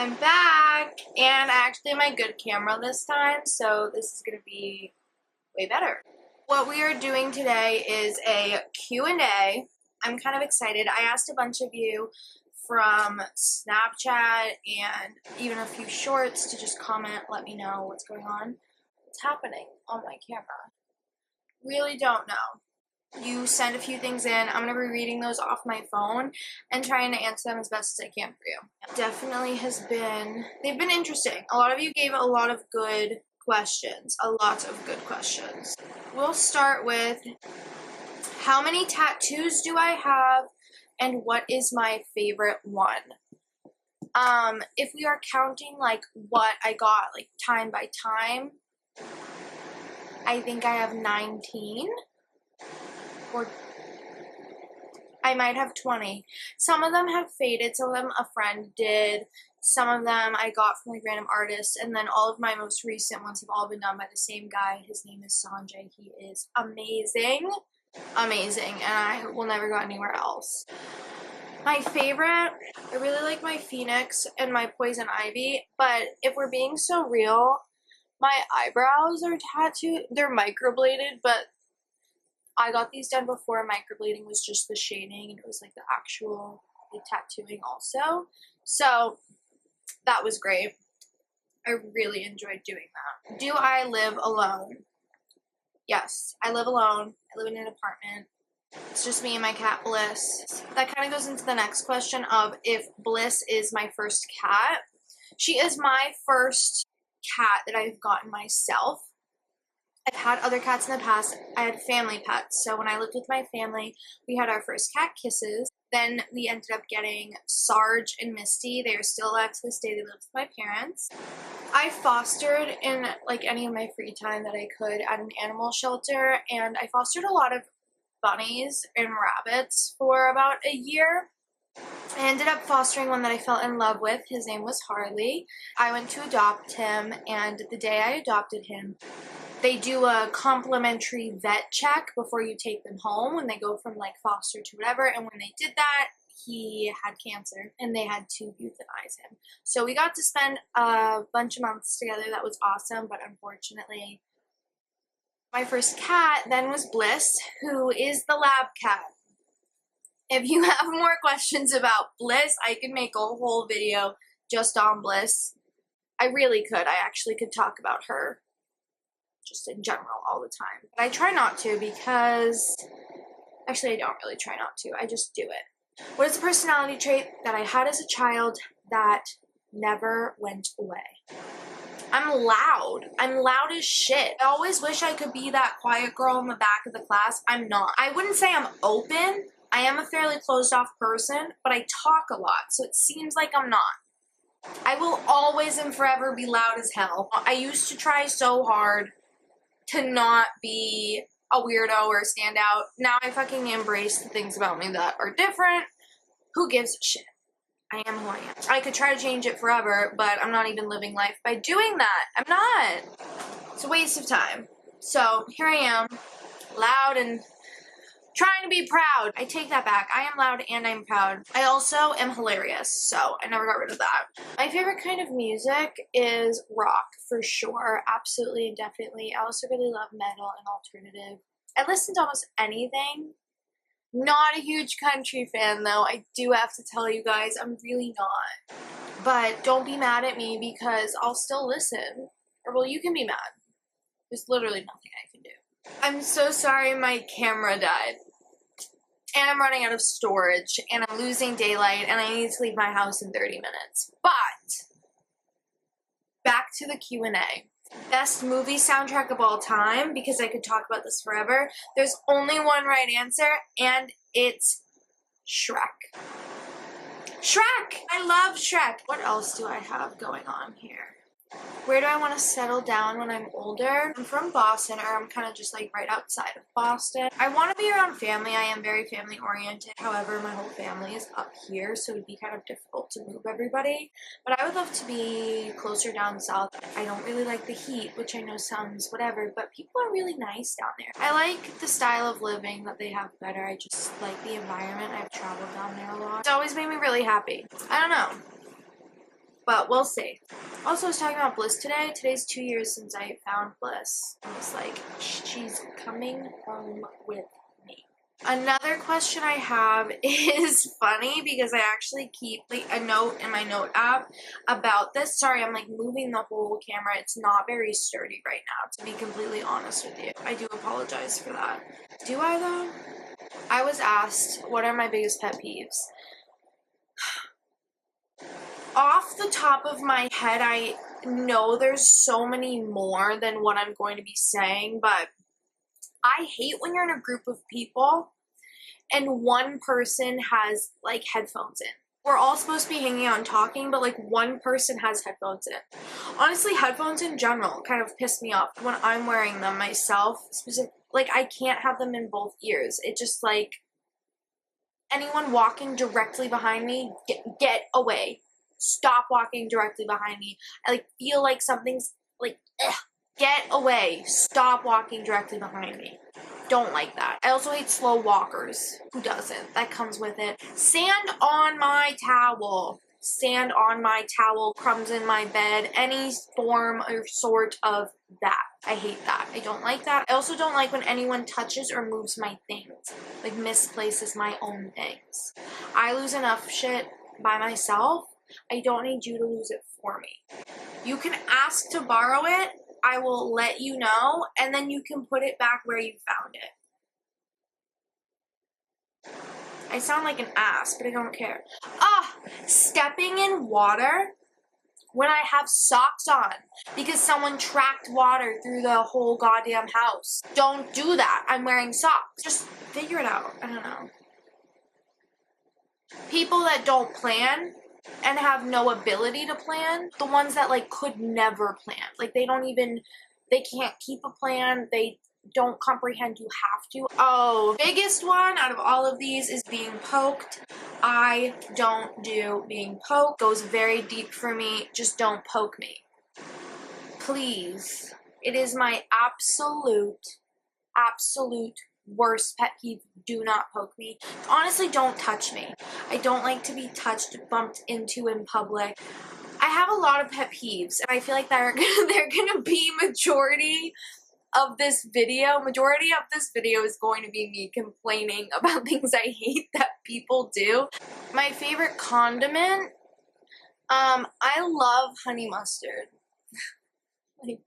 I'm back, and I actually have my good camera this time, so this is going to be way better. What we are doing today is a Q&A. I'm kind of excited. I asked a bunch of you from Snapchat and even a few shorts to just comment, let me know what's going on. What's happening on my camera? Really don't know. You send a few things in. I'm going to be reading those off my phone and trying to answer them as best as I can for you. Definitely they've been interesting. A lot of you gave a lot of good questions. We'll start with, how many tattoos do I have and what is my favorite one? If we are counting like what I got like time by time, I think I have 19. Or I might have 20. Some of them have faded, some of them a friend did, some of them I got from like random artists, and then all of my most recent ones have all been done by the same guy. His name is Sanjay. He is amazing, and I will never go anywhere else. My favorite, I really like my Phoenix and my Poison Ivy, but if we're being so real, my eyebrows are tattooed. They're microbladed, but I got these done before. Microblading was just the shading, and it was like the actual tattooing also. So that was great. I really enjoyed doing that. Do I live alone? Yes, I live alone. I live in an apartment. It's just me and my cat Bliss. That kind of goes into the next question of if Bliss is my first cat. She is my first cat that I've gotten myself. I've had other cats in the past. I had family pets. So when I lived with my family, we had our first cat, Kisses. Then we ended up getting Sarge and Misty. They are still alive to this day. They live with my parents. I fostered in like any of my free time that I could at an animal shelter, and I fostered a lot of bunnies and rabbits for about a year. I ended up fostering one that I fell in love with. His name was Harley. I went to adopt him, and the day I adopted him, they do a complimentary vet check before you take them home when they go from like foster to whatever, and when they did that, he had cancer and they had to euthanize him. So we got to spend a bunch of months together. That was awesome, but unfortunately, my first cat then was Bliss, who is the lab cat. If you have more questions about Bliss, I can make a whole video just on Bliss. I really could. I actually could talk about her just in general all the time. But I try not to because, actually I don't really try not to, I just do it. What is a personality trait that I had as a child that never went away? I'm loud. I'm loud as shit. I always wish I could be that quiet girl in the back of the class. I'm not. I wouldn't say I'm open. I am a fairly closed off person, but I talk a lot, so it seems like I'm not. I will always and forever be loud as hell. I used to try so hard to not be a weirdo or stand out. Now I fucking embrace the things about me that are different. Who gives a shit? I am who I am. I could try to change it forever, but I'm not even living life by doing that. I'm not. It's a waste of time. So here I am, loud and trying to be proud. I take that back. I am loud and I'm proud. I also am hilarious, so I never got rid of that. My favorite kind of music is rock, for sure. Absolutely and definitely. I also really love metal and alternative. I listen to almost anything. Not a huge country fan, though. I do have to tell you guys, I'm really not. But don't be mad at me because I'll still listen. Or, well, you can be mad. There's literally nothing I can do. I'm so sorry my camera died. And I'm running out of storage, and I'm losing daylight, and I need to leave my house in 30 minutes. But, back to the Q&A. Best movie soundtrack of all time, because I could talk about this forever. There's only one right answer, and it's Shrek. Shrek! I love Shrek! What else do I have going on here? Where do I want to settle down when I'm older? I'm from Boston, or I'm kind of just like right outside of Boston. I want to be around family. I am very family oriented. However, my whole family is up here, so it would be kind of difficult to move everybody. But I would love to be closer down south. I don't really like the heat, which I know sounds whatever, but people are really nice down there. I like the style of living that they have better. I just like the environment. I've traveled down there a lot. It's always made me really happy. I don't know. But we'll see. Also, I was talking about Bliss today. Today's 2 years since I found Bliss. I was like, she's coming home with me. Another question I have is funny because I actually keep like a note in my note app about this. Sorry, I'm like moving the whole camera. It's not very sturdy right now, to be completely honest with you. I do apologize for that. Do I though? I was asked, what are my biggest pet peeves? Off the top of my head, I know there's so many more than what I'm going to be saying, but I hate when you're in a group of people and one person has like headphones in. We're all supposed to be hanging out and talking, but like one person has headphones in. Honestly, headphones in general kind of piss me off when I'm wearing them myself. Like I can't have them in both ears. It just like anyone walking directly behind me, get away. Stop walking directly behind me. I like feel like something's like, ugh. Get away. Stop walking directly behind me. Don't like that. I also hate slow walkers. Who doesn't? That comes with it. Sand on my towel. Sand on my towel. Crumbs in my bed. Any form or sort of that. I hate that. I don't like that. I also don't like when anyone touches or moves my things. Like misplaces my own things. I lose enough shit by myself. I don't need you to lose it for me. You can ask to borrow it. I will let you know, and then you can put it back where you found it. I sound like an ass, but I don't care. Stepping in water when I have socks on because someone tracked water through the whole goddamn house. Don't do that. I'm wearing socks. Just figure it out. I don't know. People that don't plan and have no ability to plan, the ones that like could never plan, like they can't keep a plan, they don't comprehend you have to. Oh, biggest one out of all of these is being poked. I don't do being poked. Goes very deep for me. Just don't poke me, please. It is my absolute worst pet peeve. Do not poke me. Honestly, don't touch me. I don't like to be touched, bumped into in public. I have a lot of pet peeves, and I feel like they're gonna be majority of this video. Majority of this video is going to be me complaining about things I hate that people do. My favorite condiment, I love honey mustard. Like,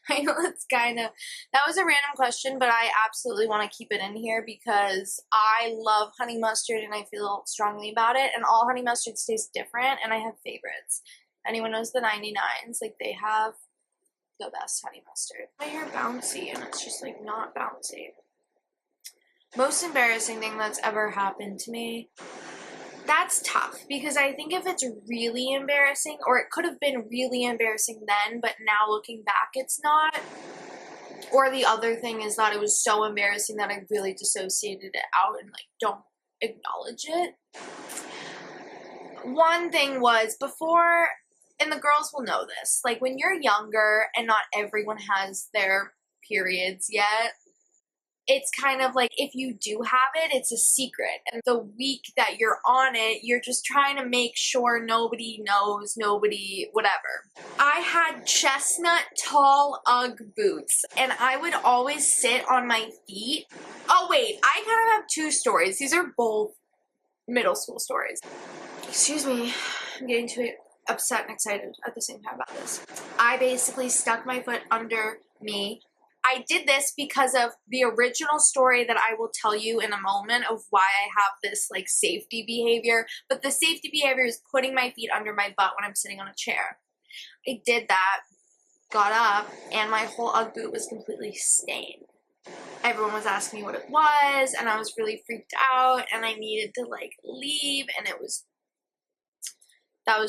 I know that was a random question, but I absolutely want to keep it in here because I love honey mustard and I feel strongly about it, and all honey mustards taste different, and I have favorites. Anyone knows the 99s, like they have the best honey mustard. My hair bouncy and it's just like not bouncy. Most embarrassing thing that's ever happened to me. That's tough because I think if it's really embarrassing, or it could have been really embarrassing then, but now looking back it's not. Or the other thing is that it was so embarrassing that I really dissociated it out and like don't acknowledge it. One thing was before, and the girls will know this, like when you're younger and not everyone has their periods yet, it's kind of like if you do have it, it's a secret. And the week that you're on it, you're just trying to make sure nobody knows, nobody, whatever. I had chestnut tall Ugg boots and I would always sit on my feet. Oh wait, I kind of have two stories. These are both middle school stories. Excuse me, I'm getting too upset and excited at the same time about this. I basically stuck my foot under me. I did this because of the original story that I will tell you in a moment of why I have this like safety behavior, but the safety behavior is putting my feet under my butt when I'm sitting on a chair. I did that, got up, and my whole Ugg boot was completely stained. Everyone was asking me what it was, and I was really freaked out, and I needed to like leave, and that was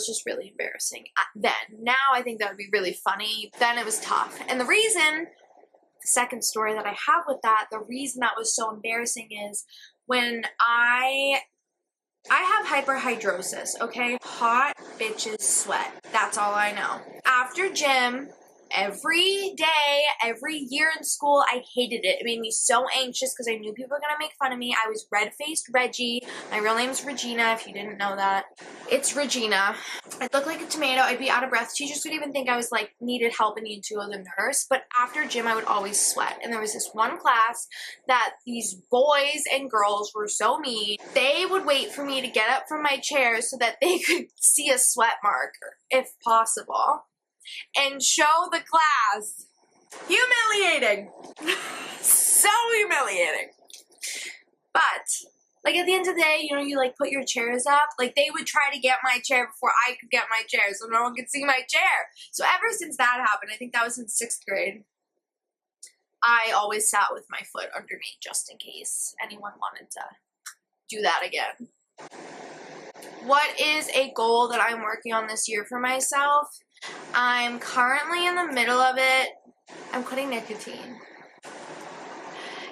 just really embarrassing then. Now I think that would be really funny. Then it was tough. And the reason, the second story that I have with that, the reason that was so embarrassing is when I have hyperhidrosis, okay? Hot bitches sweat. That's all I know. After gym, every day, every year in school, I hated it. It made me so anxious because I knew people were going to make fun of me. I was red-faced Reggie. My real name's Regina, if you didn't know that. It's Regina. I'd look like a tomato. I'd be out of breath. Teachers would even think I was like needed help and needed to go to the nurse. But after gym, I would always sweat. And there was this one class that these boys and girls were so mean. They would wait for me to get up from my chair so that they could see a sweat mark, if possible, and show the class. Humiliating. So humiliating. But like at the end of the day, you know, you like put your chairs up. Like they would try to get my chair before I could get my chair so no one could see my chair. So ever since that happened, I think that was in 6th grade, I always sat with my foot underneath just in case anyone wanted to do that again. What is a goal that I'm working on this year for myself? I'm currently in the middle of it. I'm quitting nicotine.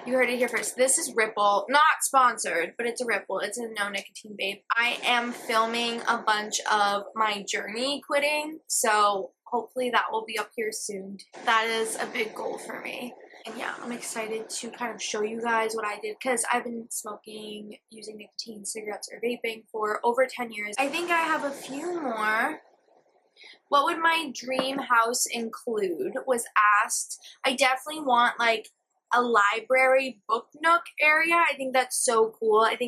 You heard it here first. This is Ripple. Not sponsored, but it's a Ripple. It's a no nicotine vape. I am filming a bunch of my journey quitting, so hopefully that will be up here soon. That is a big goal for me. And yeah, I'm excited to kind of show you guys what I did because I've been smoking, using nicotine, cigarettes, or vaping for over 10 years. I think I have a few more. What would my dream house include was asked. I definitely want like a library book nook area. I think that's so cool. I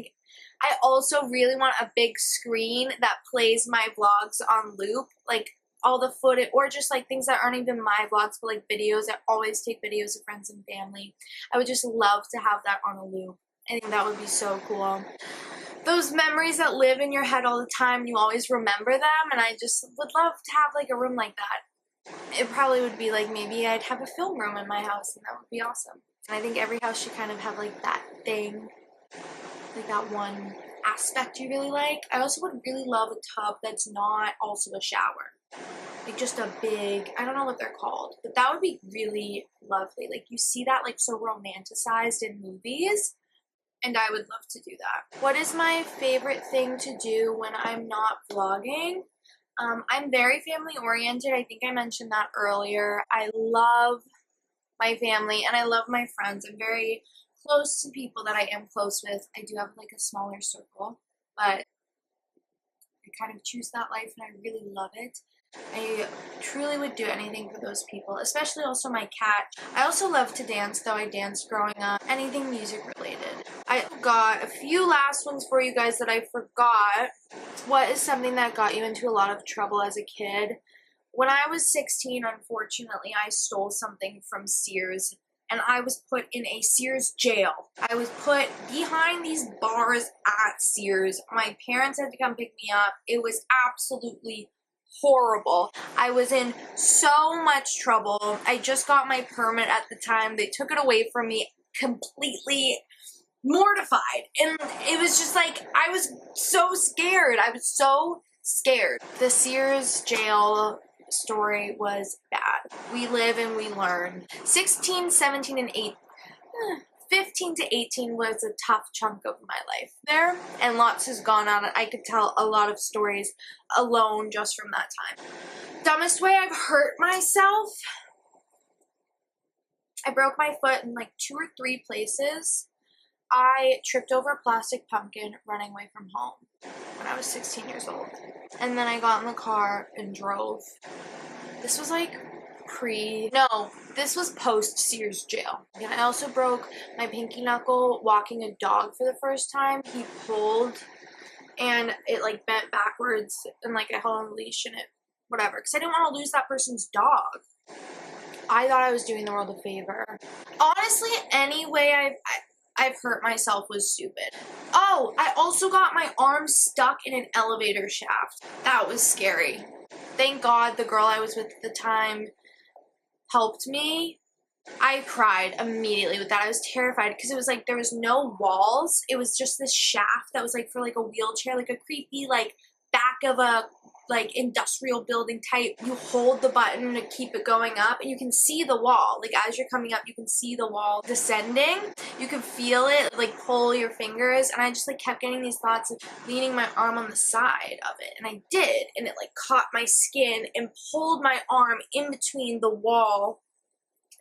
also really want a big screen that plays my vlogs on loop, like all the footage, or just like things that aren't even my vlogs, but like videos. I always take videos of friends and family. I would just love to have that on a loop. I think that would be so cool. Those memories that live in your head all the time, you always remember them, and I just would love to have like a room like that. It probably would be like maybe I'd have a film room in my house, and that would be awesome. And I think every house should kind of have like that thing, like that one aspect you really like. I also would really love a tub that's not also a shower. Like just a big, I don't know what they're called, but that would be really lovely. Like you see that like so romanticized in movies, and I would love to do that. What is my favorite thing to do when I'm not vlogging? I'm very family oriented. I think I mentioned that earlier. I love my family and I love my friends. I'm very close to people that I am close with. I do have like a smaller circle, but I kind of choose that life and I really love it. I truly would do anything for those people, especially also my cat. I also love to dance, though I danced growing up. Anything music related. I got a few last ones for you guys that I forgot. What is something that got you into a lot of trouble as a kid? When I was 16, unfortunately, I stole something from Sears, and I was put in a Sears jail. I was put behind these bars at Sears. My parents had to come pick me up. It was absolutely horrible. I was in so much trouble. I just got my permit at the time. They took it away from me, completely mortified. And it was just like, I was so scared. I was so scared. The Sears jail story was bad. We live and we learn. 16, 17, and 15 to 18 was a tough chunk of my life there, and lots has gone on. I could tell a lot of stories alone just from that time. Dumbest way I've hurt myself? I broke my foot in like 2 or 3 places. I tripped over a plastic pumpkin running away from home when I was 16 years old. And then I got in the car and drove. This was like this was post Sears jail. And I also broke my pinky knuckle walking a dog for the first time. He pulled and it like bent backwards and like I held on the leash and it, whatever. Because I didn't want to lose that person's dog. I thought I was doing the world a favor. Honestly, any way I've hurt myself was stupid. Oh, I also got my arm stuck in an elevator shaft. That was scary. Thank God the girl I was with at the time helped me. I cried immediately with that. I was terrified because it was like there was no walls. It was just this shaft that was like for like a wheelchair, like a creepy like back of a like industrial building type. You hold the button to keep it going up and you can see the wall. Like as you're coming up, you can see the wall descending. You can feel it like pull your fingers, and I just like kept getting these thoughts of leaning my arm on the side of it, and I did, and it like caught my skin and pulled my arm in between the wall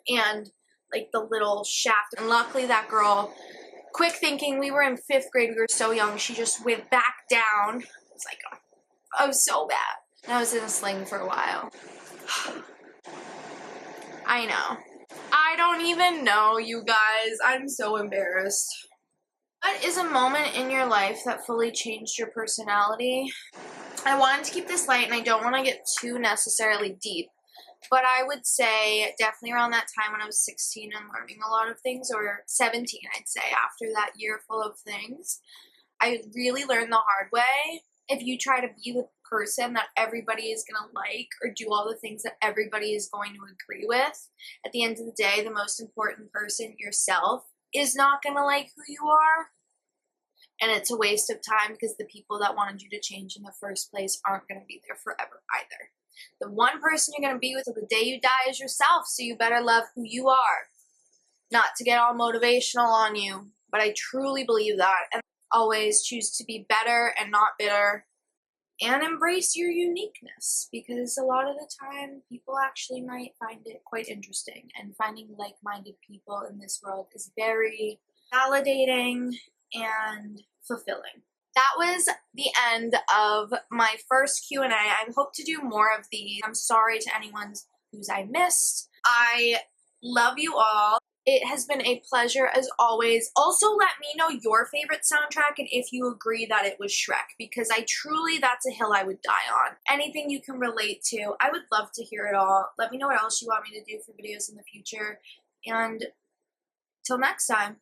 and like the little shaft. And luckily that girl, quick thinking, we were in 5th grade, we were so young, she just went back down. It was like, oh, so bad. And I was in a sling for a while. I know. I don't even know, you guys. I'm so embarrassed. What is a moment in your life that fully changed your personality? I wanted to keep this light and I don't want to get too necessarily deep, but I would say definitely around that time when I was 16 and learning a lot of things, or 17, I'd say, after that year full of things, I really learned the hard way. If you try to be the person that everybody is going to like or do all the things that everybody is going to agree with, at the end of the day, the most important person, yourself, is not going to like who you are. And it's a waste of time because the people that wanted you to change in the first place aren't going to be there forever either. The one person you're going to be with till the day you die is yourself, so you better love who you are. Not to get all motivational on you, but I truly believe that. And always choose to be better and not bitter. And embrace your uniqueness, because a lot of the time people actually might find it quite interesting, and finding like-minded people in this world is very validating and fulfilling. That was the end of my first Q&A. I hope to do more of these. I'm sorry to anyone whose I missed. I love you all. It has been a pleasure as always. Also, let me know your favorite soundtrack and if you agree that it was Shrek, because that's a hill I would die on. Anything you can relate to, I would love to hear it all. Let me know what else you want me to do for videos in the future. And till next time.